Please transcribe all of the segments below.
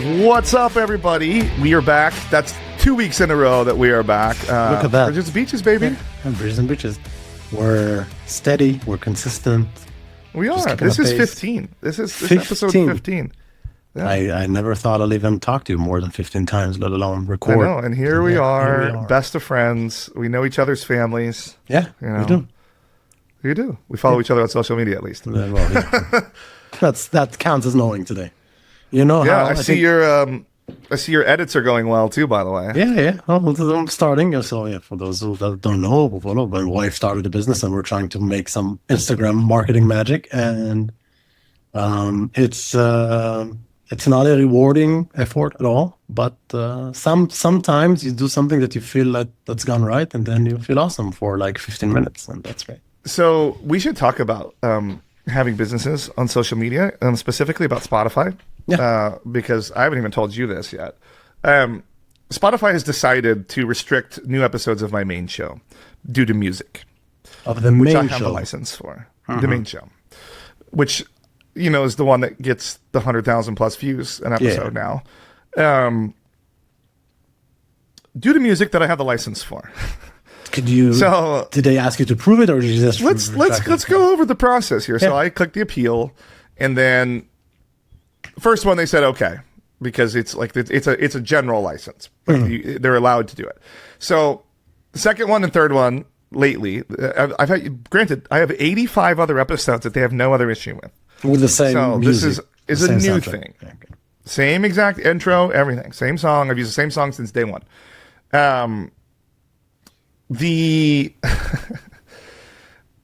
What's up, everybody? We are back. That's 2 weeks in a row that we are back. Look at that. Bridges and Beaches, baby. Yeah. And Bridges and Beaches. We're steady. We're consistent. We are. This is 15. This is episode 15. Yeah. I never thought I'll even talk to you more than 15 times, let alone record. I know, and here we are, best of friends. We know each other's families. Yeah, we do. We do. We follow each other on social media, at least. Well, yeah. That counts as knowing today. You know yeah, how I see your edits are going well too, by the way. Yeah. I'm starting. So yeah, for those who don't know, my wife started a business and we're trying to make some Instagram marketing magic, and it's not a rewarding effort at all, but sometimes you do something that you feel that's gone right, and then you feel awesome for like 15 minutes, and that's great. So we should talk about having businesses on social media, and specifically about Spotify. Yeah. Because I haven't even told you this yet. Spotify has decided to restrict new episodes of my main show due to music. Of the main show? Which I have a license for. The main show. Which, is the one that gets the 100,000 plus views an episode now. Due to music that I have the license for. Did they ask you to prove it, or did you just let's go over the process here. Yeah. So I clicked the appeal, and then first one they said okay, because it's a general license. They're allowed to do it. So the second one and third one lately, I have 85 other episodes that they have no other issue with the same. So music, this is a new thing. Okay. Same exact intro, everything, same song. I've used the same song since day one.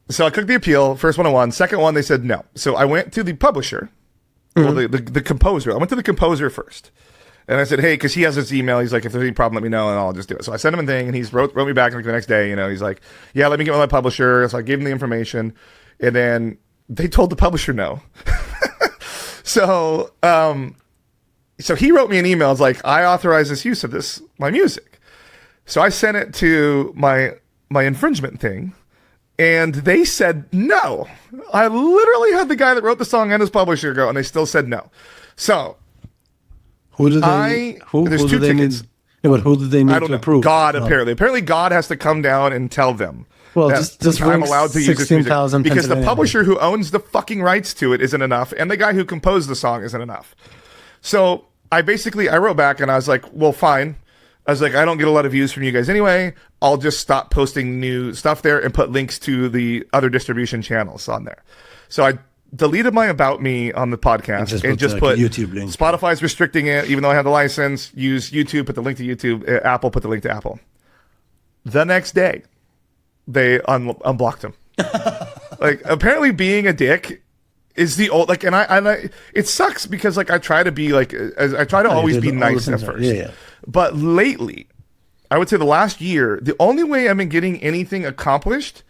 So I clicked the appeal. First one I won. Second one they said no. So I went to the publisher. Well, the composer. I went to the composer first, and I said, "Hey," because he has his email. He's like, "If there's any problem, let me know, and I'll just do it." So I sent him a thing, and he's wrote me back like the next day. He's like, "Yeah, let me get with my publisher." So I gave him the information, and then they told the publisher no. So he wrote me an email. It's like, "I authorize this use of my music." So I sent it to my infringement thing. And they said no. I literally had the guy that wrote the song and his publisher go, and they still said no. So, there's two tickets. But who do they need to approve? God, apparently. Apparently, God has to come down and tell them. Well, just I'm allowed to use this music. Because the publisher who owns the fucking rights to it isn't enough, and the guy who composed the song isn't enough. So, I wrote back, and I was like, well, fine. I was like, I don't get a lot of views from you guys anyway. I'll just stop posting new stuff there and put links to the other distribution channels on there. So I deleted my About Me on the podcast and just put YouTube link. Spotify's restricting it, even though I have the license. Use YouTube, put the link to YouTube. Apple, put the link to Apple. The next day, they unblocked him. Apparently being a dick is the old, and I it sucks because I try to always be nice at first. Yeah. But lately, I would say the last year, the only way I've been getting anything accomplished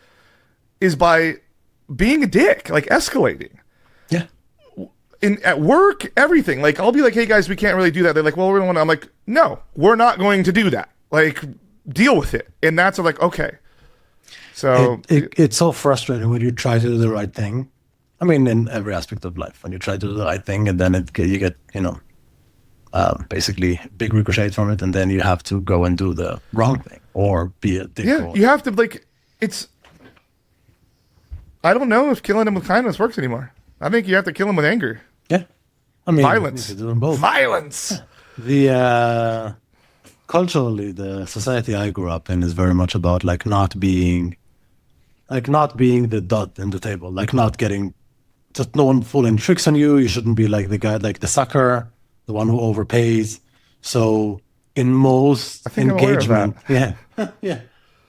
is by being a dick, escalating. Yeah. At work, everything. I'll be like, hey guys, we can't really do that. They're like, well, we don't want to. I'm like, no, we're not going to do that. Deal with it. And that's okay. So it's so frustrating when you try to do the right thing. I mean, in every aspect of life, when you try to do the right thing and then you get, basically big ricochet from it, and then you have to go and do the wrong thing or be a dick. Yeah, you have to I don't know if killing him with kindness works anymore. I think you have to kill him with anger. Yeah, I mean, violence. You do them both. Violence. The culturally, the society I grew up in is very much about not being the dud in the table, not getting, just no one pulling tricks on you. You shouldn't be the guy, the sucker, the one who overpays. So in most engagement, yeah,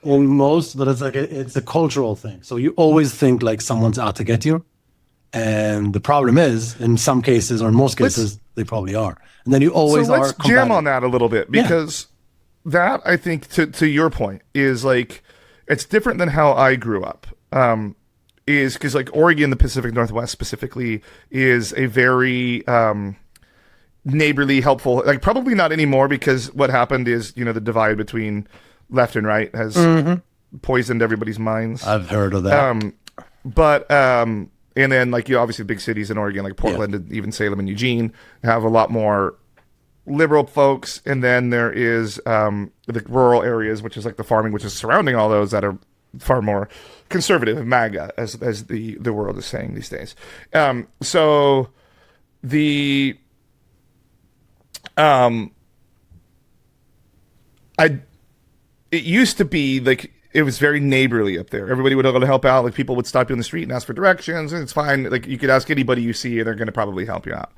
in most, but it's a cultural thing. So you always think someone's out to get you, and the problem is, in some cases or in most cases, they probably are. And then you always are. Let's jam on that a little bit, because that, I think, to your point, is it's different than how I grew up. Is because Oregon, the Pacific Northwest specifically, is a very neighborly, helpful, probably not anymore, because what happened is, the divide between left and right has poisoned everybody's minds. I've heard of that. And then obviously big cities in Oregon, Portland and even Salem and Eugene, have a lot more liberal folks, and then there is the rural areas, which is like the farming, which is surrounding all those that are far more conservative and MAGA, as the world is saying these days. So the it used to be like it was very neighborly up there. Everybody would go to help out. Like people would stop you in the street and ask for directions, and it's fine. Like you could ask anybody you see, and they're going to probably help you out.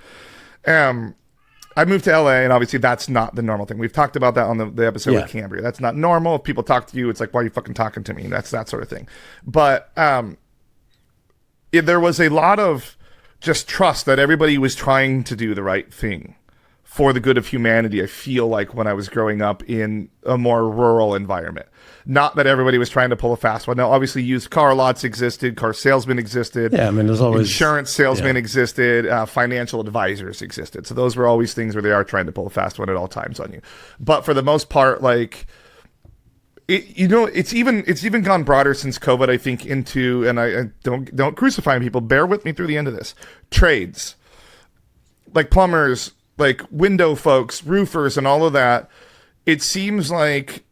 I moved to LA, and obviously that's not the normal thing. We've talked about that on the episode with Cambria. That's not normal. If people talk to you, it's like, why are you fucking talking to me? That's that sort of thing. But there was a lot of just trust that everybody was trying to do the right thing for the good of humanity, I feel like, when I was growing up in a more rural environment. Not that everybody was trying to pull a fast one. Now, obviously, used car lots existed, car salesmen existed. Yeah, I mean, there's always... Insurance salesmen existed, financial advisors existed. So those were always things where they are trying to pull a fast one at all times on you. But for the most part, like... it's even gone broader since COVID, I think, into... And I don't crucify people. Bear with me through the end of this. Trades. Like plumbers... like window folks, roofers, and all of that. It seems like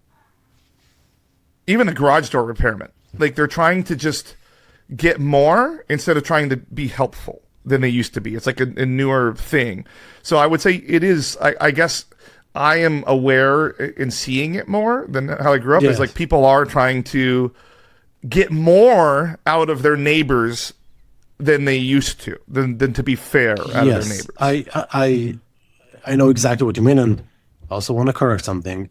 even a garage door repairman, like they're trying to just get more instead of trying to be helpful than they used to be. It's like a newer thing. So I would say it is, I guess I am aware in seeing it more than how I grew up. Is like people are trying to get more out of their neighbors than they used to, than to be fair out of their neighbors. I know exactly what you mean, and I also want to correct something.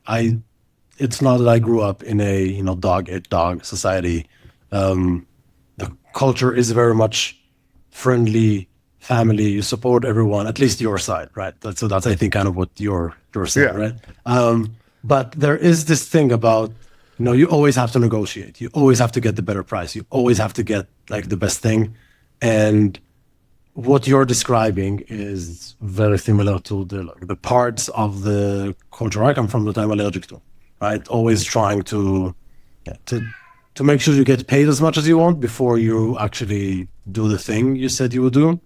It's not that I grew up in a dog eat dog society. The culture is very much friendly, family. You support everyone, at least your side, right? That's I think kind of what you're saying, right? But there is this thing about you always have to negotiate. You always have to get the better price. You always have to get like the best thing, and what you're describing is very similar to the parts of the culture I come from that I'm allergic to, right? Always trying to make sure you get paid as much as you want before you actually do the thing you said you would do.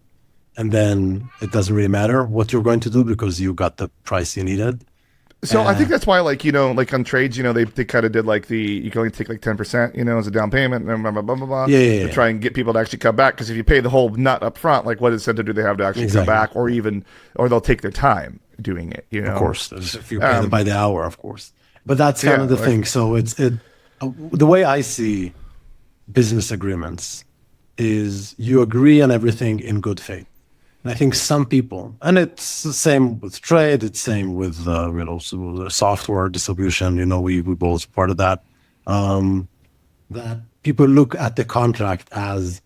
And then it doesn't really matter what you're going to do because you got the price you needed. So I think that's why, like, like on trades, they kind of did like you can only take like 10%, as a down payment, and blah, blah, blah, blah, blah, to try and get people to actually come back. Because if you pay the whole nut up front, like what incentive do they have to actually come back, or they'll take their time doing it, Of course, if you pay them by the hour, of course. But that's kind of the thing. So the way I see business agreements is you agree on everything in good faith. And I think some people, and it's the same with trade, it's same with software distribution. We both part of that. That people look at the contract as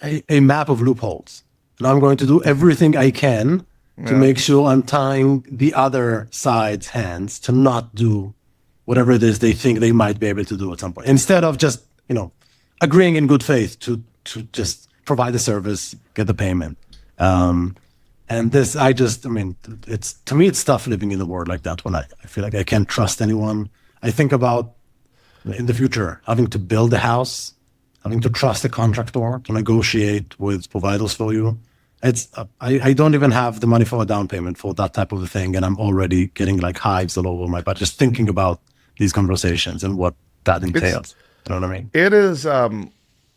a map of loopholes, and I'm going to do everything I can to make sure I'm tying the other side's hands to not do whatever it is they think they might be able to do at some point, instead of just agreeing in good faith to just provide the service, get the payment. And this, it's, to me, it's tough living in the world like that when I feel like I can't trust anyone. I think about in the future, having to build a house, having to trust a contractor to negotiate with providers for you. It's, I don't even have the money for a down payment for that type of a thing. And I'm already getting like hives all over my butt, just thinking about these conversations and what that entails. You know what I mean? It is, I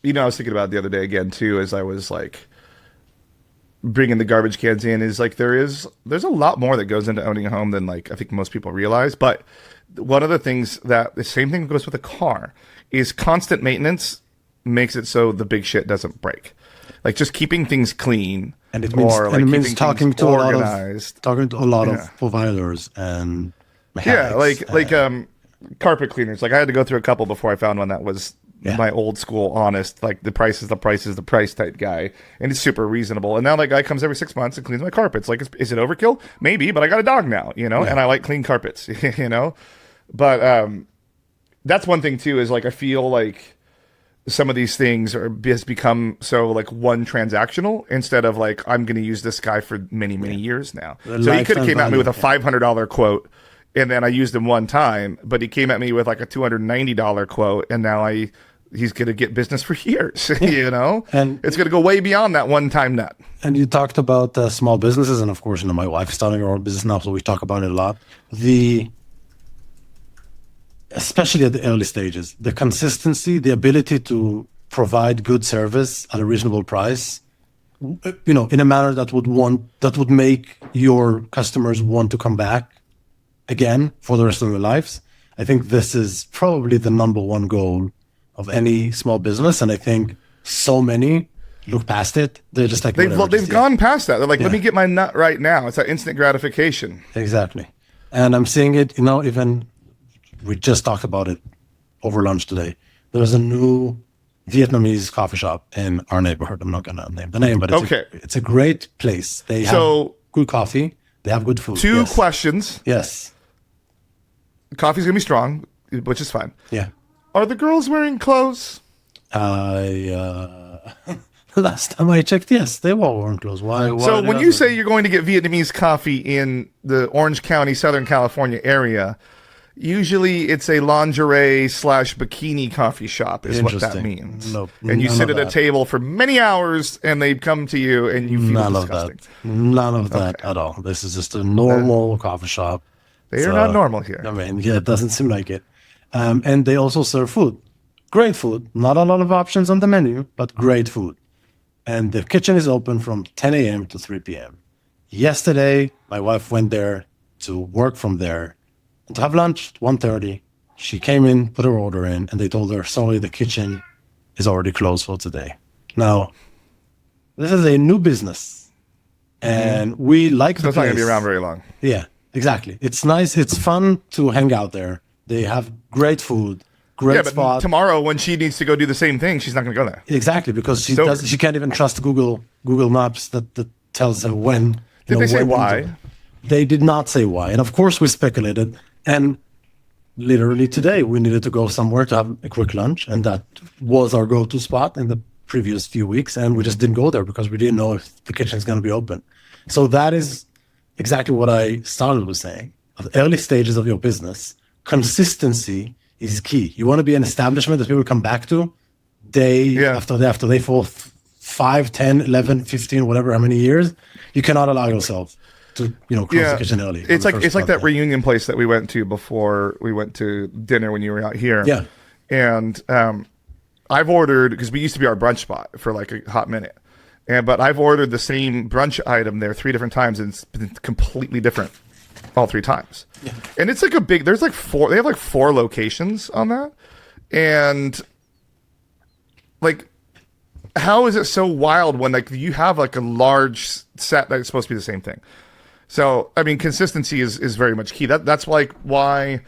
was thinking about it the other day again too, as I was like bringing the garbage cans in, is like there's a lot more that goes into owning a home than like I think most people realize. But one of the things that the same thing goes with a car is constant maintenance makes it so the big shit doesn't break. Like just keeping things clean, and it means talking to a lot of providers and mechanics. Carpet cleaners. Like I had to go through a couple before I found one that was my old school, honest, like the price is the price type guy, and it's super reasonable. And now that guy comes every 6 months and cleans my carpets. Like, is it overkill? Maybe, but I got a dog now, and I like clean carpets, But that's one thing too. Is like I feel like some of these things has become so like one transactional instead of like I'm going to use this guy for many years now. So he could have came at me with a $500 quote. And then I used him one time, but he came at me with like a $290 quote, and now I he's going to get business for years, you know? And it's going to go way beyond that one-time nut. And you talked about small businesses, and of course, my wife is starting her own business now, so we talk about it a lot. Especially at the early stages, the consistency, the ability to provide good service at a reasonable price, in a manner that would make your customers want to come back again for the rest of their lives. I think this is probably the number one goal of any small business, and I think so many look past it. They're just like they've gone past that. They're like, let me get my nut right now. It's that instant gratification. Exactly, and I'm seeing it. Even we just talked about it over lunch today. There's a new Vietnamese coffee shop in our neighborhood. I'm not gonna name the name, but it's a great place. They have good coffee. They have good food. Two questions. Yes. Coffee's gonna be strong, which is fine. Yeah. Are the girls wearing clothes? Last time I checked, yes, they were wearing clothes. Why so when you say you're going to get Vietnamese coffee in the Orange County, Southern California area, usually it's a lingerie / bikini coffee shop is what that means. Nope, and you sit at a table for many hours and they come to you and you feel disgusting. None of that at all. This is just a normal coffee shop. They are not normal here. I mean, yeah, it doesn't seem like it. And they also serve food. Great food. Not a lot of options on the menu, but great food. And the kitchen is open from 10 a.m. to 3 p.m. Yesterday, my wife went there to work from there and to have lunch at 1:30. She came in, put her order in, and they told her, sorry, the kitchen is already closed for today. Now, this is a new business. And we like the place. It's not going to be around very long. Yeah, exactly. It's nice. It's fun to hang out there. They have great food. Great but spot. Tomorrow, when she needs to go do the same thing, she's not going to go there. Exactly, because she can't even trust Google Maps that tells her when. Did they say why? They did not say why, and of course we speculated. And literally today, we needed to go somewhere to have a quick lunch, and that was our go-to spot in the previous few weeks, and we just didn't go there because we didn't know if the kitchen is going to be open. So that is exactly what I started with saying. At the early stages of your business, consistency is key. You want to be an establishment that people come back to day after day for 5, 10, 11, 15, whatever, how many years. You cannot allow yourself to, close the kitchen early. It's like that reunion place that we went to before we went to dinner when you were out here. Yeah. And I've ordered, because we used to be our brunch spot for like a hot minute. But I've ordered the same brunch item there 3 different times, and it's been completely different all 3 times. Yeah. And it's like they have like 4 locations on that. And like, how is it so wild when like you have like a large set that's supposed to be the same thing? So, I mean, consistency is very much key. That's like why,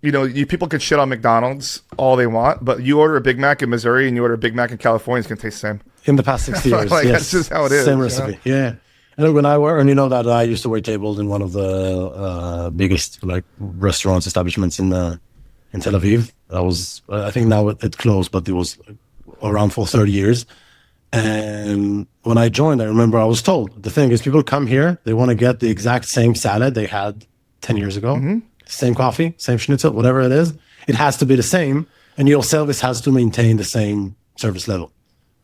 people could shit on McDonald's all they want, but you order a Big Mac in Missouri and you order a Big Mac in California, it's going to taste the same. In the past 60 years, like, yes. That's just how it is. Same recipe, yeah. And when I work, and you know that I used to wait tables in one of the biggest like restaurants establishments in Tel Aviv. I think now it closed, but it was around for 30 years. And when I joined, I remember I was told the thing is people come here, they want to get the exact same salad they had 10 years ago, same coffee, same schnitzel, whatever it is. It has to be the same, and your service has to maintain the same service level.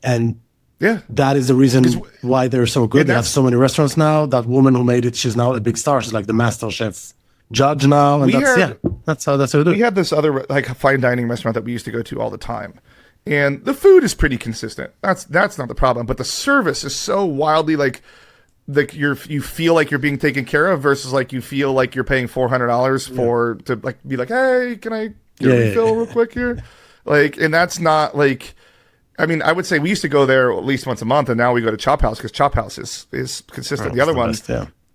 And that is the reason why they're so good. They have so many restaurants now. That woman who made it, she's now a big star. She's like the master chef judge now. And that's how they do it. We had this other like fine dining restaurant that we used to go to all the time. And the food is pretty consistent. That's not the problem. But the service is so wildly like you feel like you're being taken care of versus like you feel like you're paying $400 to like be like, hey, can I get a refill real quick here? Like, and that's not like. I mean, I would say we used to go there at least once a month, and now we go to Chop House because Chop House is consistent. The other one,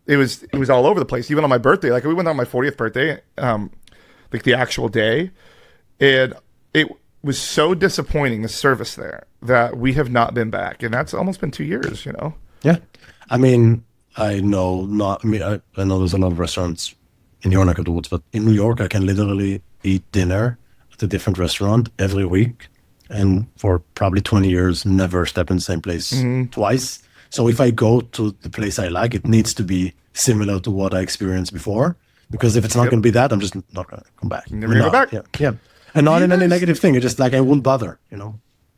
it was all over the place. Even on my birthday, like we went on my 40th birthday, like the actual day, and it was so disappointing the service there that we have not been back, and that's almost been 2 years. Yeah, I mean, I know there's a lot of restaurants in your neck of the woods, but in New York, I can literally eat dinner at a different restaurant every week. And for probably 20 years, never step in the same place twice. So if I go to the place I like, it needs to be similar to what I experienced before. Because if it's not going to be that, I'm just not going to come back. Never going to go back. Yeah. And not You in any guys- negative thing. It's just like I won't bother,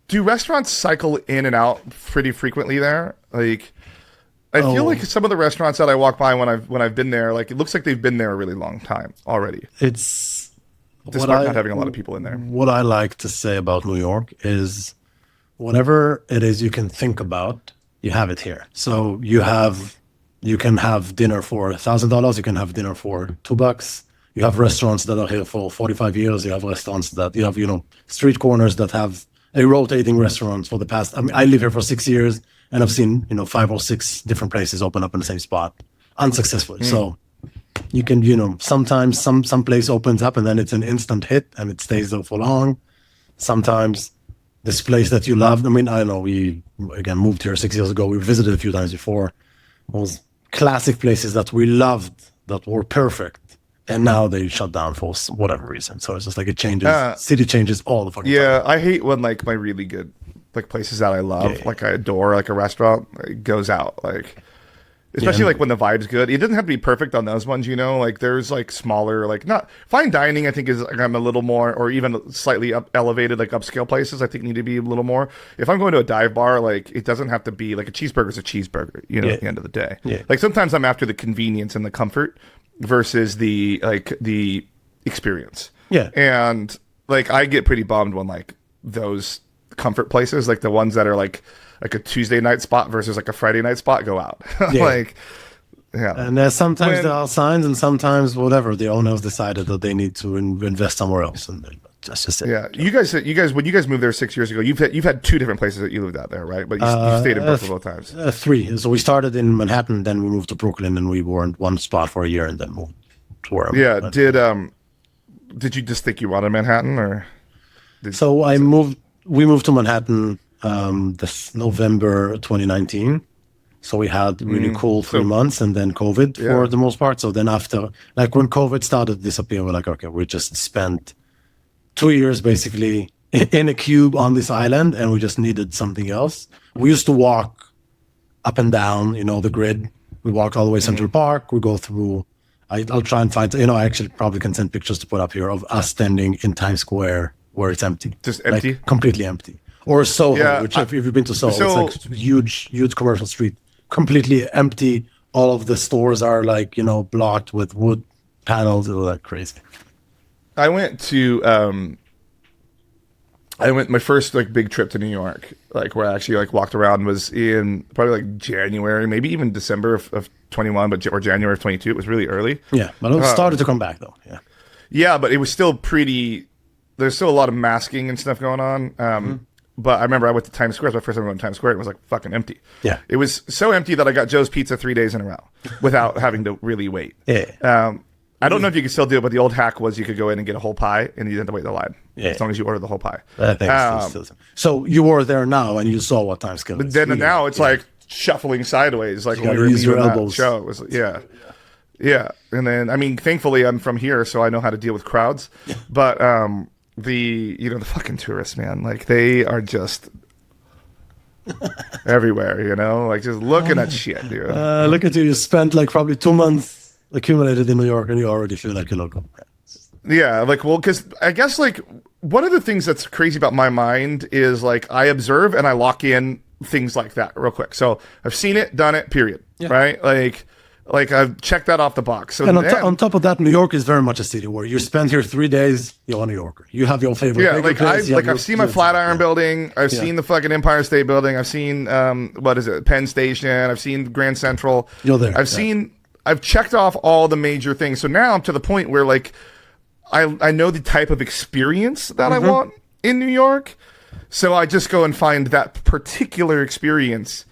Do restaurants cycle in and out pretty frequently there? Like, I feel like some of the restaurants that I walk by when I've been there, like it looks like they've been there a really long time already, It's despite not having a lot of people in there. What I like to say about New York is whatever it is you can think about, you have it here. So you can have dinner for $1,000. You can have dinner for $2. You have restaurants that are here for 45 years. You have restaurants that you have, street corners that have a rotating restaurant for the past. I mean, I live here for 6 years and I've seen, 5 or 6 different places open up in the same spot unsuccessfully. So you can, sometimes some place opens up and then it's an instant hit and it stays there for long. Sometimes this place that you loved, I mean, I know we, again, moved here 6 years ago. We visited a few times before. Those classic places that we loved, that were perfect. And now they shut down for whatever reason. So it's just like it changes. City changes all the fucking time. Yeah, I hate when like my really good like places that I love, like I adore, like a restaurant, like, goes out. Like, especially like when the vibe's good. It doesn't have to be perfect on those ones, Like there's like smaller, like not fine dining. I think is like, I'm a little more, or even slightly elevated, like upscale places. I think need to be a little more. If I'm going to a dive bar, like it doesn't have to be like a cheeseburger's a cheeseburger. At the end of the day, like sometimes I'm after the convenience and the comfort versus the experience. Yeah. And like I get pretty bummed when like those comfort places, like the ones that are like a Tuesday night spot versus like a Friday night spot go out. And sometimes there are signs and sometimes whatever, the owners decided that they need to invest somewhere else. And that's just it. Yeah. You guys, when you guys moved there 6 years ago, you've had 2 different places that you lived out there, right? But you stayed in Brooklyn both times. 3. So we started in Manhattan, then we moved to Brooklyn, and we were in one spot for a year, and then moved to where. Yeah. Did you just think you wanted Manhattan, or? We moved to Manhattan this November 2019. So we had really cool 3 months, and then COVID for the most part. So then after, like when COVID started to disappear, we're like, okay, we just spent 2 years basically in a cube on this island, and we just needed something else. We used to walk up and down, the grid. We walked all the way Central Park. We go through. I'll try and find. I actually probably can send pictures to put up here of us standing in Times Square where it's empty, just empty, like, completely empty. Or Soho, which if you've been to Soho, it's like huge commercial street, completely empty. All of the stores are like blocked with wood panels. All that crazy. I went my first like big trip to New York, like where I actually like walked around, was in probably like January, maybe even December of 21, or January of 22. It was really early. Yeah, but it started to come back though. Yeah, but it was still pretty. There's still a lot of masking and stuff going on. But I remember I went to Times Square. It was my first time going to Times Square. It was like fucking empty. Yeah, it was so empty that I got Joe's Pizza 3 days in a row without having to really wait. Yeah. I don't know if you can still do it, but the old hack was you could go in and get a whole pie and you didn't have to wait in the line. Yeah. As long as you ordered the whole pie. I think still. So you were there now and you saw what Times Square is. But then now it's like shuffling sideways, like you when we were use your leaving elbows. that show. It was, yeah. And then, I mean, thankfully I'm from here, so I know how to deal with crowds. But the fucking tourists, man, like they are just everywhere, like just looking at shit, dude. Look at you. You spent like probably 2 months accumulated in New York and you already feel like a local. Yeah, like, well, because I guess like one of the things that's crazy about my mind is like I observe and I lock in things like that real quick. So I've seen it, done it, period. Yeah. Right? Like I've checked that off the box. So and on top of that, New York is very much a city where you spend here 3 days, you're a New Yorker. You have your favorite. Yeah, I've seen my Flatiron building. I've seen the fucking Empire State Building. I've seen what is it, Penn Station. I've seen Grand Central. You're there. I've checked off all the major things. So now I'm to the point where like I know the type of experience that I want in New York. So I just go and find that particular experience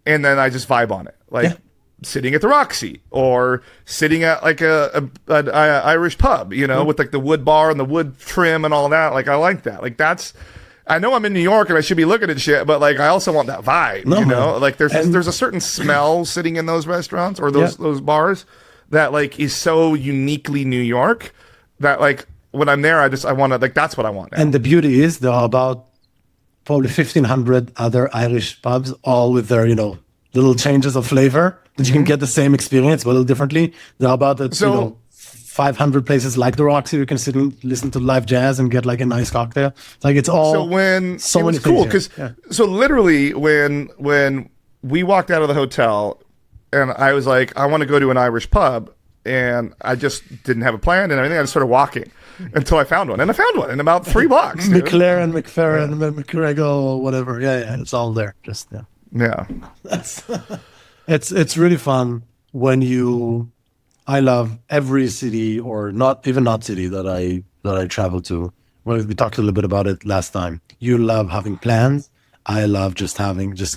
and then I just vibe on it. Like sitting at the Roxy or sitting at like an Irish pub, with like the wood bar and the wood trim and all that. Like I like that. Like I know I'm in New York and I should be looking at shit, but like I also want that vibe, Like there's a certain smell sitting in those restaurants or those bars that like is so uniquely New York that like when I'm there, I want to like that's what I want now. And the beauty is there are about probably 1,500 other Irish pubs, all with their little changes of flavor that you can get the same experience but a little differently. There are about 500 places like the Roxy. You can sit and listen to live jazz and get like a nice cocktail. Like it's all So when so it many was cool things because so literally when we walked out of the hotel and I was like, I want to go to an Irish pub, and I just didn't have a plan and everything. I just started walking until I found one, and I found one in about 3 blocks. dude. McLaren, McGregor, whatever. Yeah, it's all there. Just Yeah. it's really fun when you. I love every city, or not city that I travel to. Well, we talked a little bit about it last time. You love having plans. I love just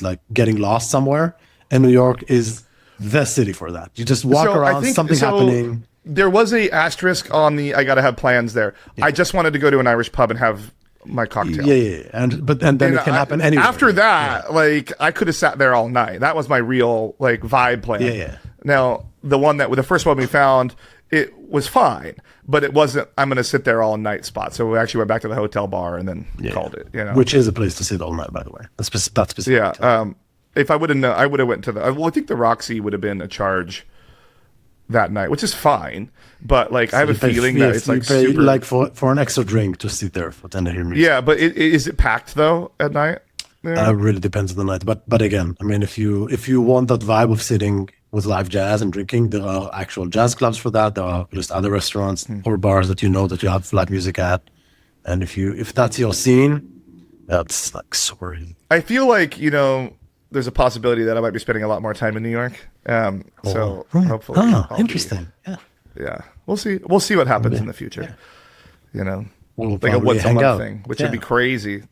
like getting lost somewhere. And New York is the city for that. You just walk around, something happening. There was a asterisk on the I gotta have plans there. I just wanted to go to an Irish pub and have my cocktail. Yeah. And then it can happen anywhere. After that, like I could have sat there all night. That was my real like vibe plan. Yeah. Now the first one we found, it was fine, but it wasn't. I'm going to sit there all night spot. So we actually went back to the hotel bar and then called it. Which is a place to sit all night, by the way. That's specific. Yeah. If I would have known, I would have went to the. Well, I think the Roxy would have been a charge that night, which is fine. But like, I have a feeling that it's like pay, super. like for an extra drink to sit there for 10 to hear music. Yeah, but is it packed though at night? Yeah. Really depends on the night. But again, I mean, if you want that vibe of sitting with live jazz and drinking, there are actual jazz clubs for that. There are just other restaurants or bars that you have live music at. And if that's your scene, that's like super easy. I feel like there's a possibility that I might be spending a lot more time in New York. So hopefully, I'll interesting. Yeah, we'll see. We'll see what happens in the future. We'll like a once a hang month out. thing, which would be crazy.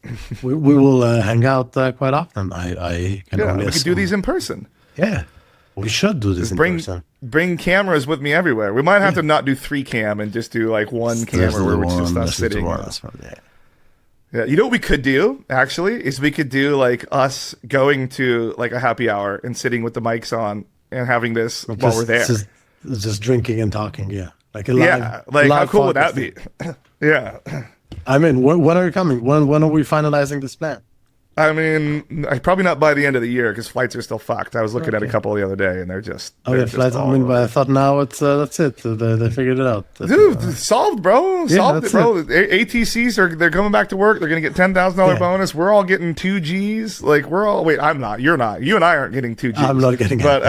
we will hang out quite often. I can only we could do these in person. Yeah, we should do this in person. Bring cameras with me everywhere. We might have to not do 3 cam and just do like 1 camera where it's just us sitting. Yeah, you know what we could do actually is we could do like us going to like a happy hour and sitting with the mics on and having this while we're there. Just drinking and talking. Yeah, like a live, how cool would that be? Yeah. I mean, when are you coming? When are we finalizing this plan? I mean, probably not by the end of the year because flights are still fucked. I was looking at a couple the other day, and they're just. Flights. I mean, but I thought now it's that's it. They figured it out. Dude, solved, bro. Solved it, bro. ATCs they're coming back to work. They're gonna get $10,000 bonus. We're all getting 2 Gs. Like we're all. Wait, I'm not. You're not. You and I aren't getting 2 Gs. I'm not getting. But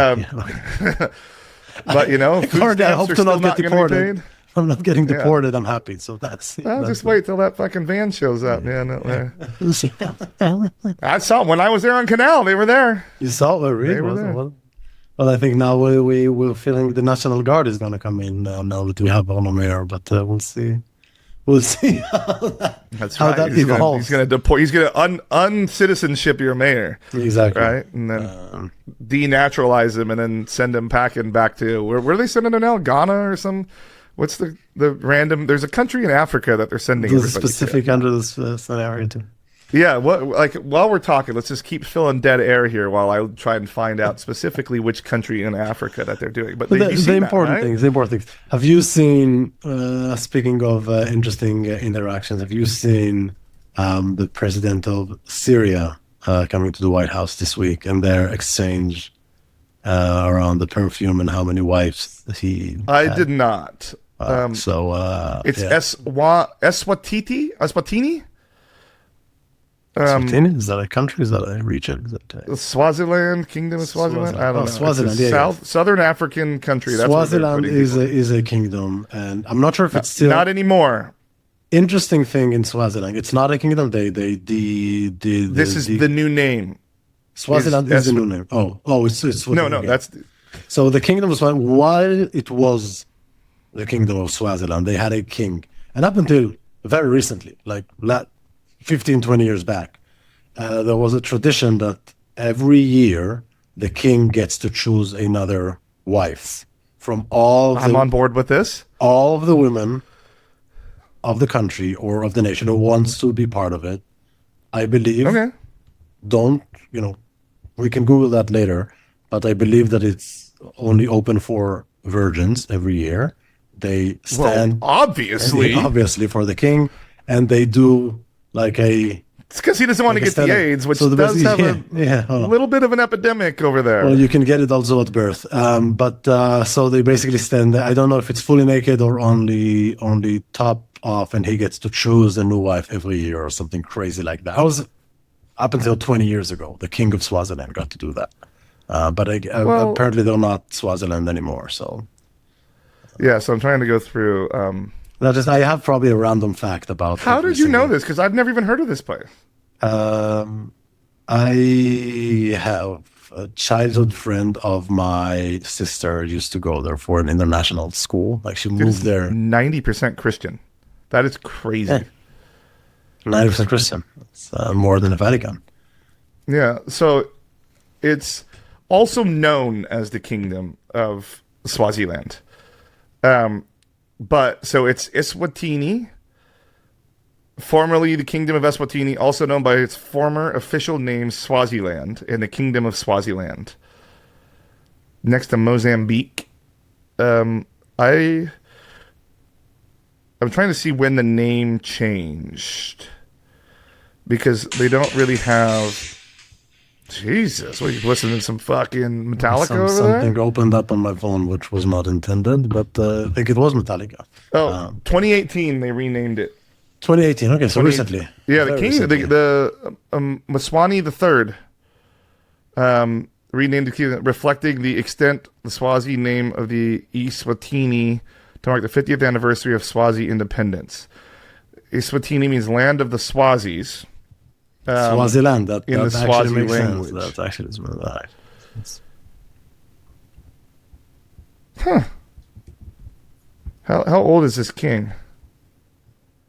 but food I hope to not get deported. Paid. I'm not getting deported. I'm happy. So that's. Just wait till that fucking van shows up, man. I saw when I was there on Canal. They were there. You saw it, really? They were there. Well, I think now we're feeling the National Guard is going to come in now that we have on air, but we'll see. We'll see how that evolves. He's going to deport. He's going to uncitizenship your mayor. Exactly. Right, and then denaturalize him, and then send him packing back to where are they sending him now? Ghana or some. What's the random? There's a country in Africa that they're sending. There's specific under this scenario too. Yeah, while we're talking, let's just keep filling dead air here while I try and find out specifically which country in Africa that they're doing. But the important things. Have you seen? Speaking of interesting interactions, have you seen the president of Syria coming to the White House this week and their exchange around the perfume and how many wives he? I did not. It's Eswatini. Eswatini? Is that a country? Is that a region? Swaziland, Kingdom of Swaziland? I don't know. Swaziland, Southern African country. That's Swaziland is a kingdom, and I'm not sure if it's still not anymore. Interesting thing in Swaziland, it's not a kingdom. This is the new name. Swaziland is the new name. Oh, it's Swaziland. No, that's so the kingdom of Swaziland. While it was the kingdom of Swaziland, they had a king, and up until very recently, like 15, 20 years back, there was a tradition that every year the king gets to choose another wife from all. I'm on board with this. All of the women of the country or of the nation who wants to be part of it, I believe. Okay. We can Google that later, but I believe that it's only open for virgins every year. They stand obviously for the king, and they do like a It's because he doesn't want to get the AIDS, which does have a little bit of an epidemic over there. Well, you can get it also at birth. So they basically stand. I don't know if it's fully naked or only top off, and he gets to choose a new wife every year or something crazy like that. I was up until 20 years ago. The king of Swaziland got to do that, but apparently they're not Swaziland anymore. So yeah, so I'm trying to go through. I have probably a random fact about. How did you know this? Because I've never even heard of this place. I have a childhood friend of my sister used to go there for an international school. Like she moved there. 90% Christian. That is crazy. Yeah. 90% Christian. It's more than the Vatican. Yeah. So it's also known as the Kingdom of Swaziland. But so it's Eswatini, formerly the Kingdom of Eswatini, also known by its former official name Swaziland, and the Kingdom of Swaziland. Next to Mozambique. I'm trying to see when the name changed, because they don't really have. Jesus, what are you listening to? Some fucking Metallica over there? Something opened up on my phone, which was not intended, but I think it was Metallica. 2018 they renamed it. 2018, okay, so recently. Yeah, the king, the Mswani III, renamed the king, reflecting the extent the Swazi name of the Eswatini to mark the 50th anniversary of Swazi independence. Eswatini means land of the Swazis. Swaziland, that in the Swazi language. That actually is right. Huh. How old is this king?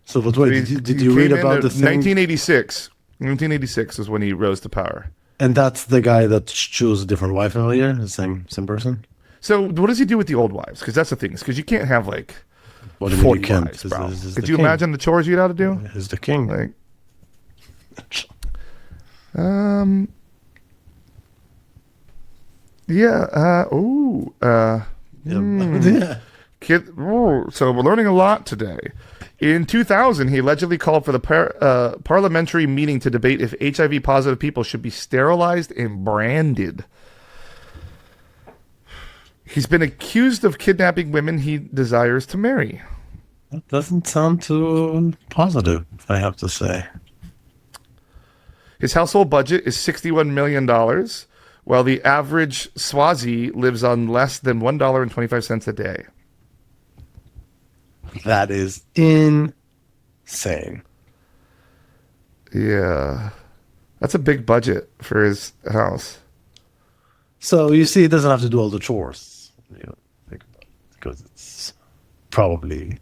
So, but wait, did you read about the thing? 1986. 1986 is when he rose to power. And that's the guy that chose a different wife every year? The same person? So, what does he do with the old wives? Because that's the thing. Because you can't have, like, what do you mean 40 you can't? wives, bro. Could you imagine the chores you'd have to do? He's the king. Like, so we're learning a lot today. In 2000, he allegedly called for the parliamentary meeting to debate if HIV positive people should be sterilized and branded. He's been accused of kidnapping women he desires to marry. That doesn't sound too positive, I have to say. His household budget is $61 million, while the average Swazi lives on less than $1.25 a day. That is insane. Yeah. That's a big budget for his house. So you see, he doesn't have to do all the chores. Think about it, because it's probably,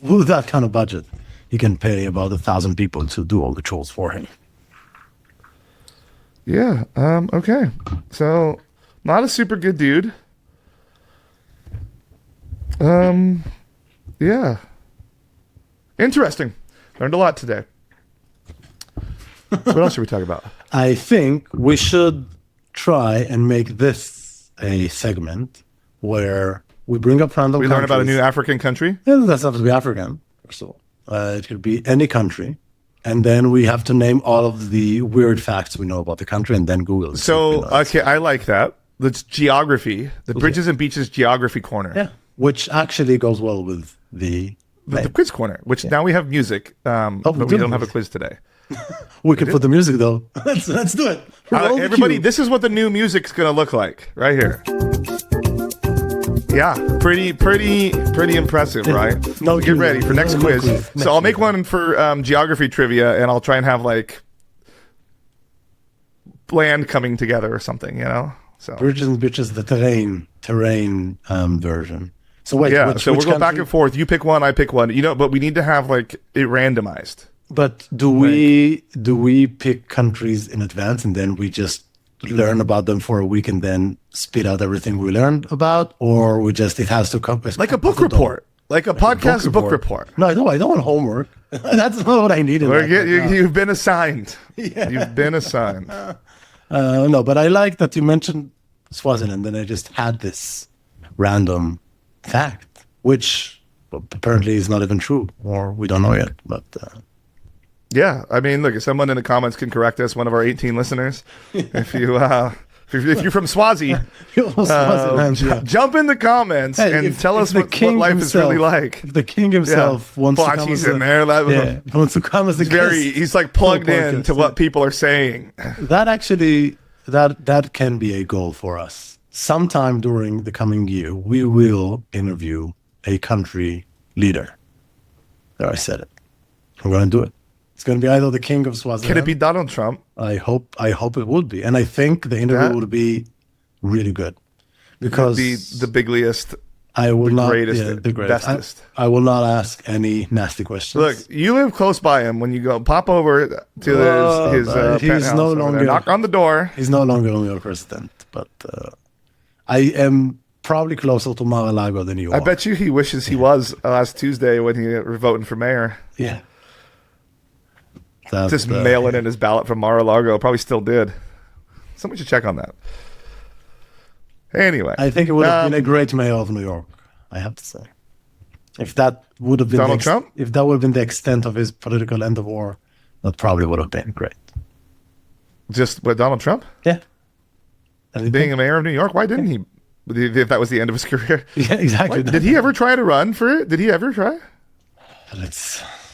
with that kind of budget, he can pay about 1,000 people to do all the chores for him. Yeah. Okay. So, not a super good dude. Yeah. Interesting. Learned a lot today. What else should we talk about? I think we should try and make this a segment where we bring up random countries. We learn about a new African country? It doesn't have to be African, first of all. It could be any country. And then we have to name all of the weird facts we know about the country and then Google it. So, okay, I like that. That's geography. The Bridges and Beaches Geography Corner. Yeah. Which actually goes well with the quiz corner, which now we have music, but we don't have a quiz today. We could put the music, though. Let's do it. Everybody, this is what the new music's going to look like right here. Yeah, pretty impressive, right? No, get ready for next quiz. So I'll make one for geography trivia, and I'll try and have like land coming together or something, you know. So Bridges and Beaches, the terrain version. So wait, yeah. So we'll go back and forth. You pick one, I pick one. You know, but we need to have like it randomized. But do we pick countries in advance and then we just learn about them for a week and then spit out everything we learned about, or we just it has to come like a book report, like a podcast book report? No, I don't want homework. That's not what I needed. You've been assigned. Yeah. You've been assigned. No, but I like that you mentioned Swaziland, and I just had this random fact, which apparently is not even true, or we don't know yet. But Yeah, I mean, look, if someone in the comments can correct us, one of our 18 listeners, if you're from Swazi, jump in the comments and tell us what life is really like. If the king himself wants to come he's in there. Wants to come as a guest. He's like plugged in to what people are saying. That actually, that can be a goal for us. Sometime during the coming year, we will interview a country leader. There, I said it. I'm going to do it. It's going to be either the king of Swaziland. Can it be Donald Trump? I hope it would be, and I think the interview would be really good because the bigliest, greatest. bestest. I will not ask any nasty questions. Look, you live close by him. When you go, pop over to his penthouse. No longer knock on the door. He's no longer your president, but I am probably closer to Mar-a-Lago than you are. I bet you he wishes he was last Tuesday when he were voting for mayor. Yeah. Just mailing in his ballot from Mar-a-Lago. Probably still did. Somebody should check on that. Anyway. I think it would have been a great mayor of New York, I have to say. If that would have been Donald Trump? If that would have been the extent of his political end of war, that probably would have been great. Just with Donald Trump? Yeah. Being a mayor of New York? Why didn't he? If that was the end of his career? Yeah, exactly. Did he ever try to run for it? Did he ever try?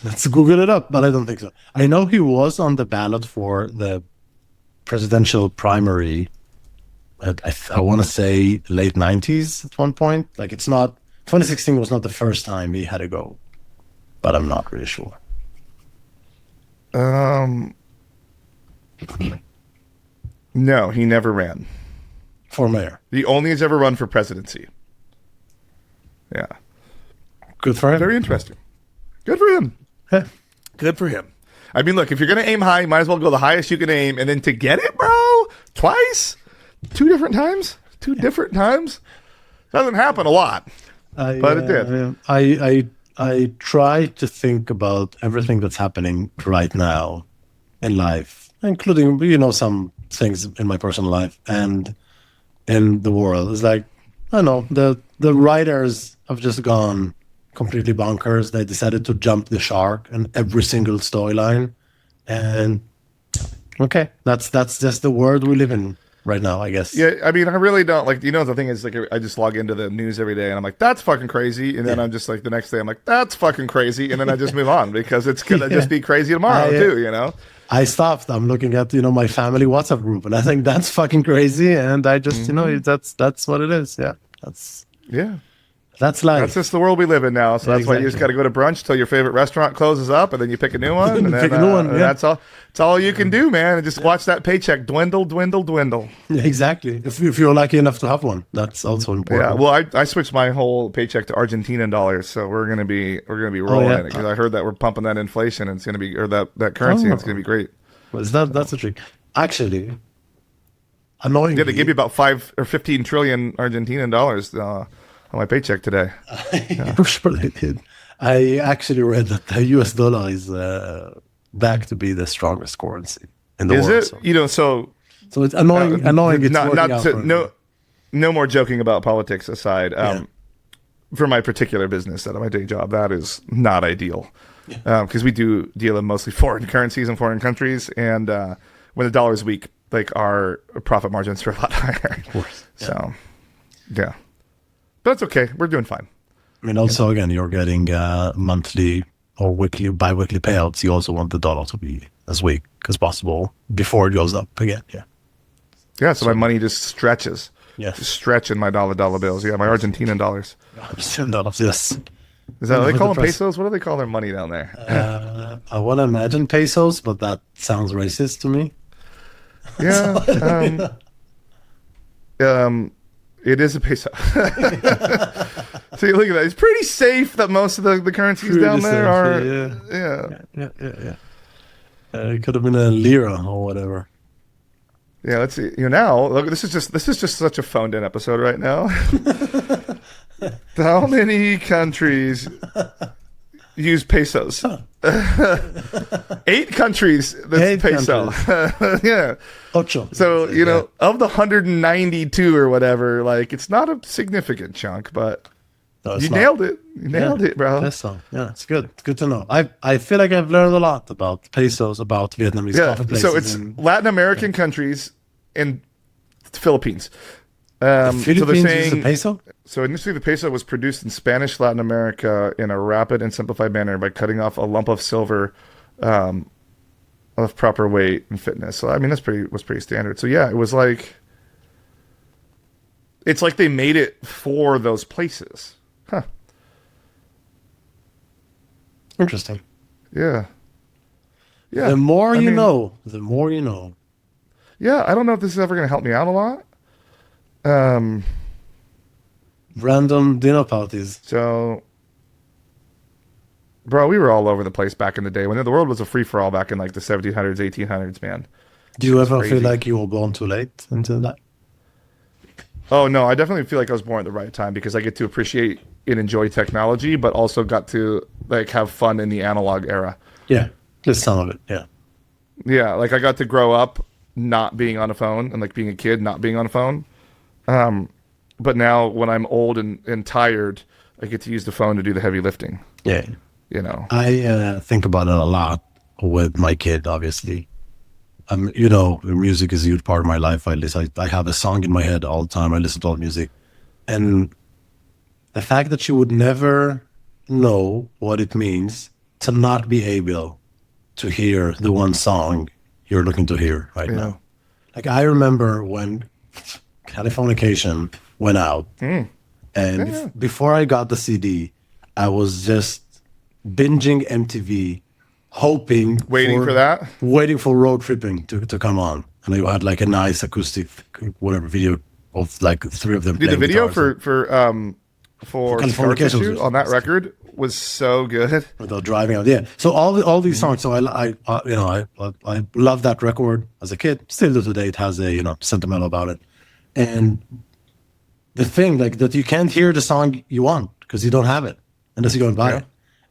Let's Google it up, but I don't think so. I know he was on the ballot for the presidential primary. I want to say late 90s at one point. Like 2016 was not the first time he had to go, but I'm not really sure. No, he never ran for mayor. He only has ever run for presidency. Yeah, good for him. Very interesting. Good for him. Yeah. Good for him. I mean, look, if you're going to aim high, you might as well go the highest you can aim. And then to get it, bro, twice? Two different times? Doesn't happen a lot. But it did. I try to think about everything that's happening right now in life, including, some things in my personal life and in the world. It's like, I don't know, the writers have just gone completely bonkers. They decided to jump the shark in every single storyline, and okay, that's just the world we live in right now, I guess. Yeah, I mean, I really don't the thing is, I just log into the news every day and I'm like, that's fucking crazy, and then I'm just like, the next day I'm like, that's fucking crazy, and then I just move on because it's gonna just be crazy tomorrow too. I stopped. I'm looking at my family WhatsApp group, and I think that's fucking crazy, and I just that's what it is. Yeah, that's life. That's just the world we live in now. So that's why you just got to go to brunch till your favorite restaurant closes up, and then you pick a new one. And then, that's all. It's all you can do, man. And just watch that paycheck dwindle. Yeah, exactly. If you're lucky enough to have one, that's also important. Yeah. Well, I switched my whole paycheck to Argentinian dollars, so we're gonna be rolling it because I heard that we're pumping that inflation, and it's gonna be that currency. And it's gonna be great. Well, that's a trick. Actually, annoyingly, yeah, they give you about 5 or 15 trillion Argentinian dollars. On my paycheck today. I'm sure they did. I actually read that the US dollar is back to be the strongest currency in the world. Is it? So it's annoying. No more joking about politics aside. For my particular business, my day job, that is not ideal. Because we do deal in mostly foreign currencies and foreign countries, and when the dollar is weak, our profit margins are a lot higher. Of course. So, yeah. But it's okay. We're doing fine. I mean, also, again, you're getting monthly or bi-weekly payouts. You also want the dollar to be as weak as possible before it goes up again. Yeah. Yeah, so my money just stretches. Yes. Just stretching my dollar bills. Yeah, my Argentinian dollars. Argentinian dollars, yes. Is that what they call them, pesos? What do they call their money down there? I want to imagine pesos, but that sounds racist to me. Yeah. It is a peso. So you look at that. It's pretty safe that most of the currencies down there are. Yeah. It could have been a lira or whatever. Yeah, let's see. Now, look, this is just such a phoned in episode right now. How many countries use pesos? 8 countries. That's peso. Yeah. Ocho. So of the 192 or whatever, it's not a significant chunk, but No, it's You not. nailed it. You nailed it, bro. That's so. Yeah, it's good. It's good to know. I feel like I've learned a lot about pesos, about Vietnamese Yeah. coffee places. So it's and Latin American countries and Philippines. the So Philippines they're use saying the peso. so initially the peso was produced in Spanish Latin America in a rapid and simplified manner by cutting off a lump of silver of proper weight and fitness. So I mean was pretty standard. So yeah, it was like it's like they made it for those places. Huh. Interesting. Yeah. Yeah. The more I you mean, know, the more you know. Yeah, I don't know if this is ever going to help me out a lot. Random dinner parties. So, bro, we were all over the place back in the day when the world was a free for all back in like the 1700s, 1800s, man. Do you ever crazy. feel like you were born too late into that? Oh no, I definitely feel like I was born at the right time because I get to appreciate and enjoy technology, but also got to like have fun in the analog era. Yeah, there's some of it. Yeah. Yeah, like I got to grow up not being on a phone and like being a kid not being on a phone. But now when I'm old and tired, I get to use the phone to do the heavy lifting. Yeah. You know. I think about it a lot with my kid, obviously. You know, music is a huge part of my life. I have a song in my head all the time. I listen to all music. And the fact that you would never know what it means to not be able to hear the one song you're looking to hear right now. Like I remember when Californication went out, and before I got the CD, I was just binging MTV, hoping, Waiting for that? waiting for Road Tripping to come on, and they had like a nice acoustic, whatever video of like three of them. Dude, the playing video guitars for Scar Californication Tissue was on that record was so good. without driving out. Yeah, so all these songs. So I love that record as a kid. Still to today, it has a sentimental about it, and the thing like that you can't hear the song you want because you don't have it unless you go and buy it.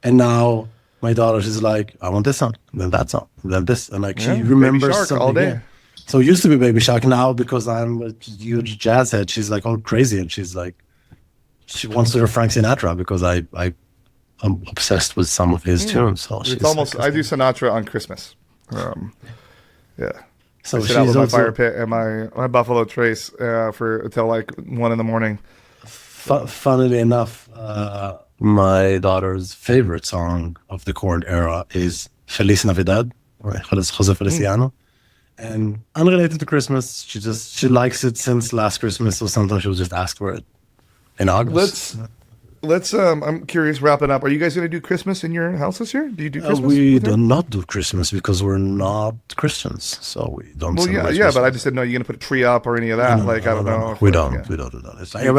And now my daughter, she's like, I want this song, and then that song, and then this, and like she remembers Baby Shark something all day. yeah. So it used to be Baby Shark. Now because I'm a huge jazz head, she's like all crazy, and she's like, she wants to hear Frank Sinatra because I'm obsessed with some of his tunes. So It's almost I do Sinatra on Christmas. Yeah. So I sit out with my fire pit and my Buffalo Trace until like 1 a.m. Funnily enough, my daughter's favorite song of the corn era is Feliz Navidad, or Jose Feliciano. And unrelated to Christmas, she likes it since last Christmas, so sometimes she'll just ask for it in August. Let's I'm curious, wrapping up. Are you guys going to do Christmas in your house this year? Do you do Christmas? We with her? do not do Christmas because we're not Christians, so we don't. Well, celebrate yeah, but I Christmas. just didn't know you're going to put a tree up or any of that. I don't know. We don't do that. It's like, it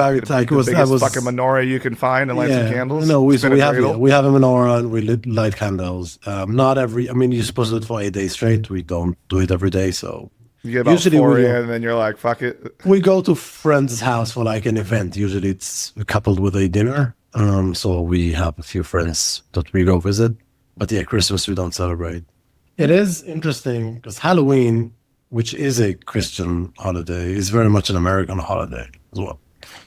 The was biggest fucking menorah you can find and light some candles. No, we Spin a have dreidel. we have a menorah and we light candles. Not every. I mean, you're supposed to do it for 8 days straight. We don't do it every day, so You get about usually 4 we in, go- and then you're like, fuck it. we go to friends' house for like an event. Usually it's coupled with a dinner. So we have a few friends that we go visit. But yeah, Christmas we don't celebrate. It is interesting because Halloween, which is a Christian holiday, is very much an American holiday as well.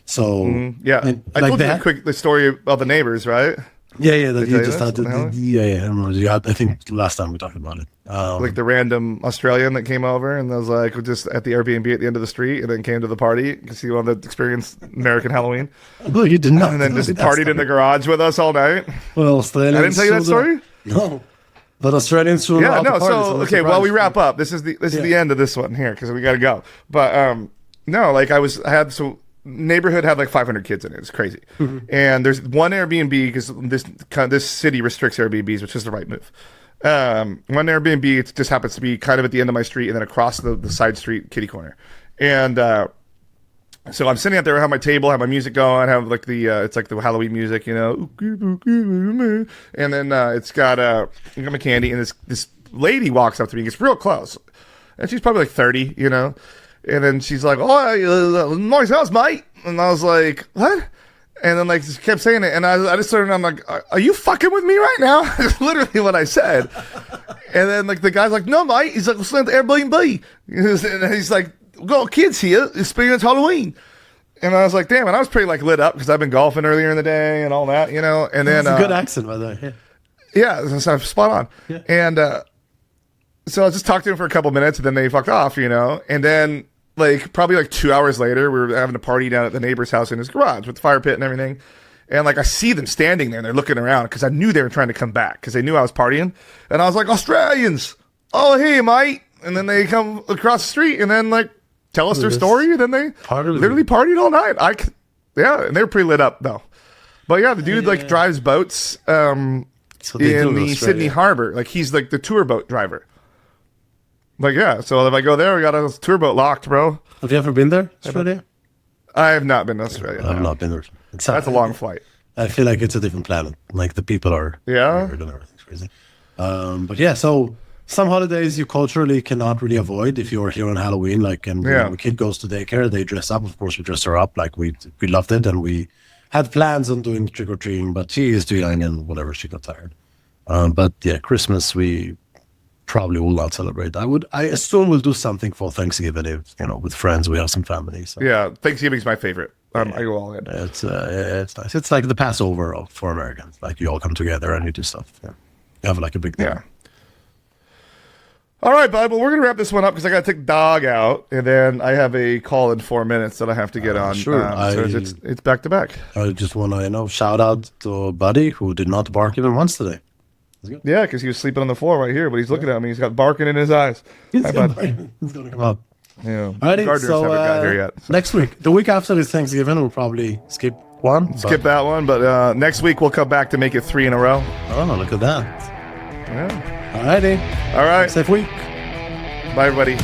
So Yeah, and, I like told you that- the story about the neighbors, right? Yeah, that I tell you you just this? had to. What the hell? Yeah, I remember. You had, I think last time we talked about it. Like the random Australian that came over and was like just at the Airbnb at the end of the street and then came to the party because he wanted to experience American Halloween Well, you did not. and then tell just me that partied in the story. garage with us all night. Well, Australians. I didn't tell you that threw story? No, but Australians threw Yeah, out no. the party, So I'm okay, well we surprised. wrap up. This is the end of this one here because we got to go. But no, like neighborhood had like 500 kids in it. It's crazy. And there's one Airbnb because this city restricts Airbnbs, which is the right move. One Airbnb, it just happens to be kind of at the end of my street and then across the side street kitty corner. And so I'm sitting out there, I have my table, I have my music going, I have like it's like the Halloween music, and then it's got my candy, and this lady walks up to me and gets real close. And she's probably like 30, And then she's like, "Oh, nice house, mate." And I was like, "What?" And then like just kept saying it, and I just turned around, I'm like, "Are you fucking with me right now?" That's literally what I said. And then like the guy's like, "No, mate." He's like, "We'll stay at the Airbnb." And he's like, "We got kids here, experience Halloween." And I was like, damn, and I was pretty like lit up because I've been golfing earlier in the day and all that, you know. And then It's a good accent, by the way. yeah, so spot on. Yeah. And so I just talked to him for a couple minutes, and then they fucked off, you know. And then like probably like 2 hours later, we were having a party down at the neighbor's house in his garage with the fire pit and everything. And like I see them standing there, and they're looking around because I knew they were trying to come back because they knew I was partying. And I was like, Australians, oh hey mate. And then they come across the street and then like tell us their story, and then they literally partied all night. Yeah, and they were pretty lit up though. But yeah, the dude like drives boats in the Sydney Harbor. Like he's like the tour boat driver. Like yeah, so if I go there, we got a tour boat locked, bro. Have you ever been there, Australia? I have not been to Australia. I've not been there. That's a long flight. I feel like it's a different planet. Like the people are weird and everything's crazy. But yeah, so some holidays you culturally cannot really avoid if you're here on Halloween. Like, and you know, a kid goes to daycare, they dress up. Of course, we dress her up. Like we loved it, and we had plans on doing trick or treating, but she is too young and whatever. She got tired. But yeah, Christmas we probably will not celebrate. I assume we'll do something for Thanksgiving if with friends. We have some family. So. Yeah, Thanksgiving's my favorite. I go all in. It's nice. It's like the Passover for Americans. Like you all come together and you do stuff. Yeah. You have like a big thing. Yeah. All right, bud. Well, we're gonna wrap this one up because I gotta take the dog out, and then I have a call in 4 minutes that I have to get on. Sure. So it's back to back. I just want to shout out to Buddy who did not bark even once today. Yeah, because he was sleeping on the floor right here, but he's looking at me. He's got barking in his eyes. He's gonna come up. Yeah. Alrighty, Gardeners so haven't got here yet. So. Next week, the week after is Thanksgiving, we'll probably skip one. Skip that one, but next week we'll come back to make it 3 in a row. Oh, look at that. Yeah. Alrighty. All right. Safe week. Bye, everybody.